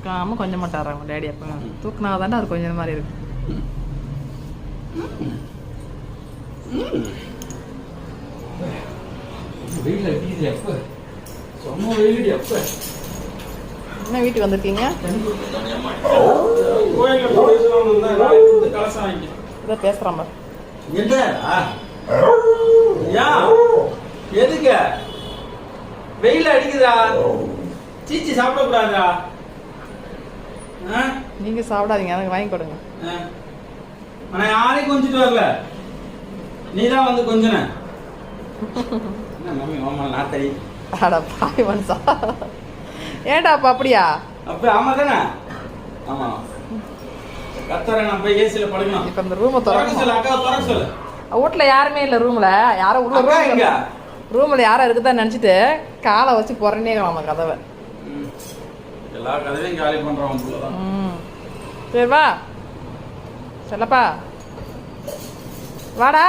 தூக்காமல் கொஞ்சம் மாட்டாரா உங்கள் டேடி அப்போ தூக்குனா தானே அது கொஞ்சம் மாதிரி இருக்கு. என்ன வீட்டுக்கு வந்திருக்கீங்க? இதை பேசுகிறான் எதுக்கு வெயில் அடிக்குதா? சீச்சி சாப்பிடக்கூடாதா? நீங்க சாப்பிடாதீங்க, எனக்கு வாங்கி கொடுங்க. ஆனா யாரையும் கொஞ்சிட்டு வரல, நீதான் வந்து கொஞ்சன. மம்மி மாமா நாத்தடி. அட பாய் மனுஷா, ஏன்டா அப்ப அப்படியா? அப்ப ஆமா தானே. ஆமா கத்தற நான் போய் ஏசில படுக்கணும். இப்ப இந்த ரூமை திறக்க சொல்லு, அக்கா திறக்க சொல்லு. வீட்டுல யாருமே இல்ல, ரூம்ல யாரோ உள்ள ரூம்ல யாரோ இருக்குதான் நினைச்சிட்டு காலை வச்சு புறனே காணும் கதவை. எல்லா கதவையும் காலி பண்றோம். சரி வா செல்லப்பா, வாடா.